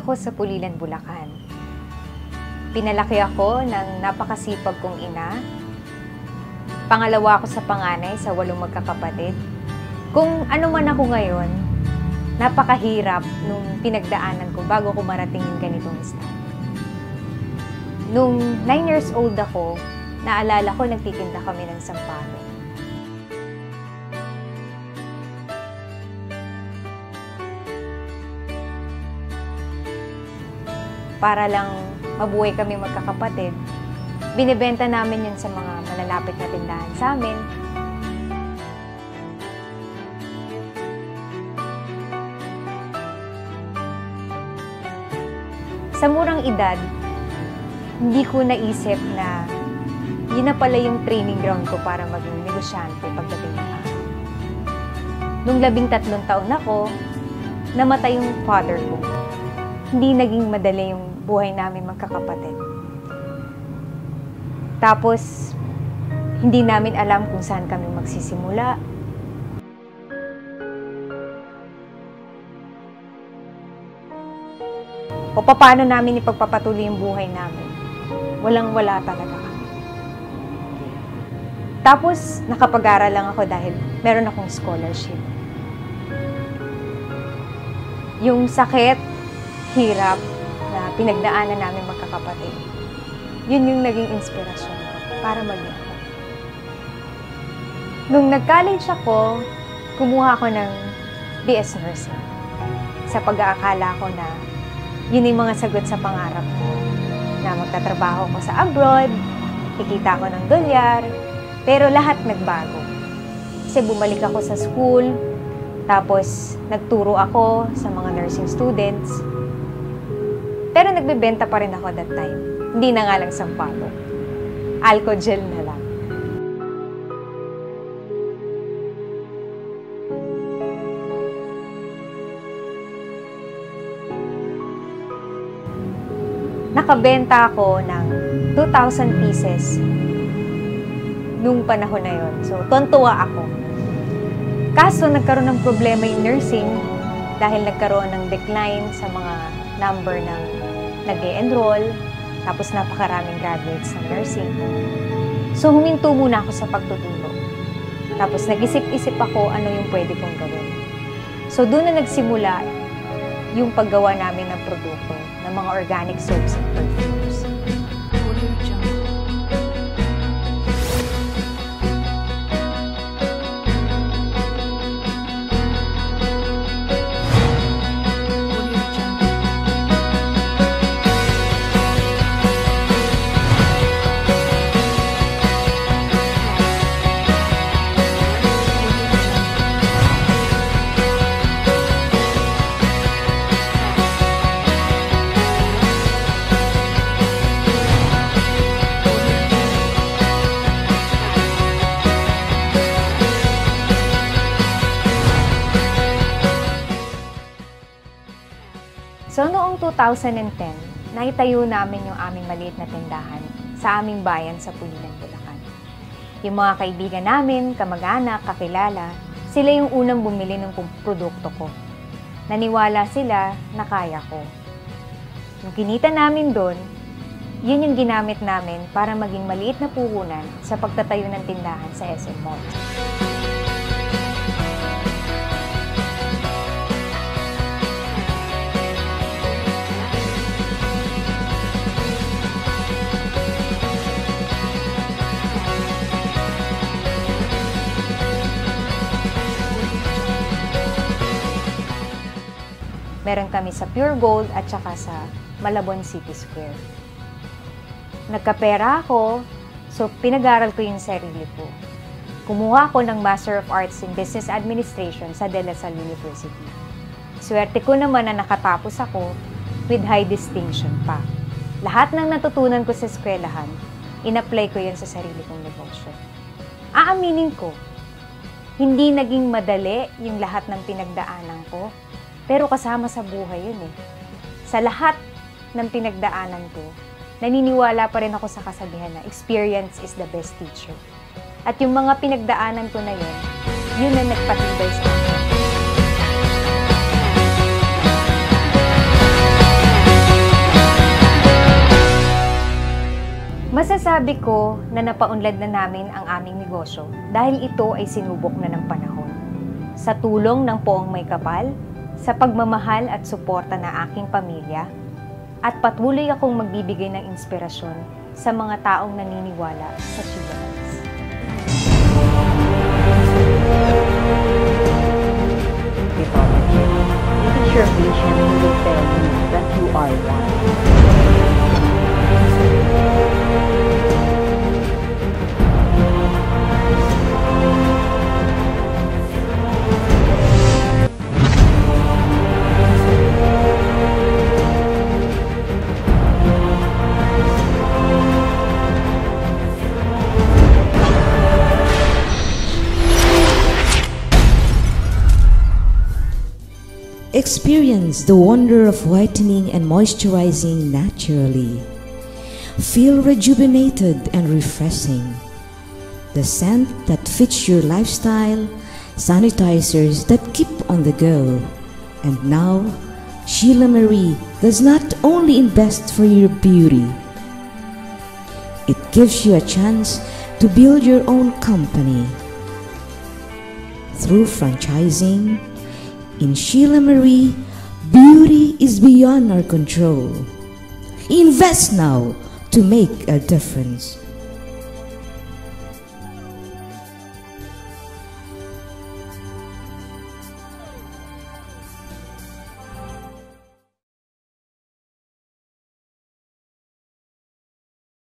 ako sa Pulilan, Bulacan. Pinalaki ako ng napakasipag kong ina. Pangalawa ako sa panganay sa 8 magkakapatid. Kung ano man ako ngayon, napakahirap nung pinagdaanan ko bago ko marating yung ganitong estado. Nung 9 years old ako, naalala ko nagtitinda kami ng sampalok. Para lang mabuhay kami magkakapatid, binibenta namin yun sa mga malalapit na tindahan sa amin. Sa murang edad, hindi ko naisip na yun na pala yung training ground ko para maging negosyante pagdating ng araw. Nung 13 taon ako, namatay yung father ko. Hindi naging madali yung buhay namin magkakapatid. Tapos, hindi namin alam kung saan kami magsisimula. O paano namin ipagpapatuloy yung buhay namin. Walang-wala talaga kami. Tapos, nakapag-aral lang ako dahil meron akong scholarship. Yung sakit, hirap na pinagdaanan namin magkakapatid, yun yung naging inspirasyon ko para maging ako. Nung nag-college ako, kumuha ako ng BS Nursing. Sa pag-aakala ko na yun yung mga sagot sa pangarap ko. Na magtatrabaho ko sa abroad, kikita ko ng dolyar, pero lahat nagbago. Kasi bumalik ako sa school, tapos nagturo ako sa mga nursing students. Pero nagbebenta pa rin ako that time. Hindi na nga lang sampalok. Alcogel na lang. Nakabenta ako ng 2,000 pieces nung panahon na yon. So, tuwan-tuwa ako. Kaso, nagkaroon ng problema yung nursing dahil nagkaroon ng decline sa mga number ng nag-e-enroll, tapos napakaraming graduates ng nursing. So, huminto muna ako sa pagtuturo. Tapos, nag-isip-isip ako ano yung pwede kong gawin. So, doon na nagsimula yung paggawa namin ng produkto ng mga organic soaps and perfumes. So, noong 2010, naitayo namin yung aming maliit na tindahan sa aming bayan sa Pulilan, Bulacan. Yung mga kaibigan namin, kamag-anak, kakilala, sila yung unang bumili ng produkto ko. Naniwala sila na kaya ko. Yung kinita namin doon, yun yung ginamit namin para maging maliit na puhunan sa pagtatayo ng tindahan sa SM Mall. Meron kami sa Pure Gold at saka sa Malabon City Square. Nagkapera ako, so pinag-aral ko yung sarili ko. Kumuha ako ng Master of Arts in Business Administration sa De La Salle University. Swerte ko naman na nakatapos ako with high distinction pa. Lahat ng natutunan ko sa eskwelahan, in-apply ko yun sa sarili kong negosyo. Aaminin ko, hindi naging madali yung lahat ng pinagdaanan ko, pero kasama sa buhay yun eh. Sa lahat ng pinagdaanan ko, naniniwala pa rin ako sa kasabihan na experience is the best teacher. At yung mga pinagdaanan ko na yun, yun na nagpatibay sa akin. Masasabi ko na napaunlad na namin ang aming negosyo dahil ito ay sinubok na ng panahon. Sa tulong ng Poong May Kapal, sa pagmamahal at suporta ng aking pamilya, at patuloy akong magbibigay ng inspirasyon sa mga taong naniniwala sa Sheila Maris. It is your patient who will tell you that you are one. Experience the wonder of whitening and moisturizing naturally. Feel rejuvenated and refreshing. The scent that fits your lifestyle, sanitizers that keep on the go. And now, Sheila Marie does not only invest for your beauty, it gives you a chance to build your own company. Through franchising, in Sheila Marie, beauty is beyond our control. Invest now to make a difference.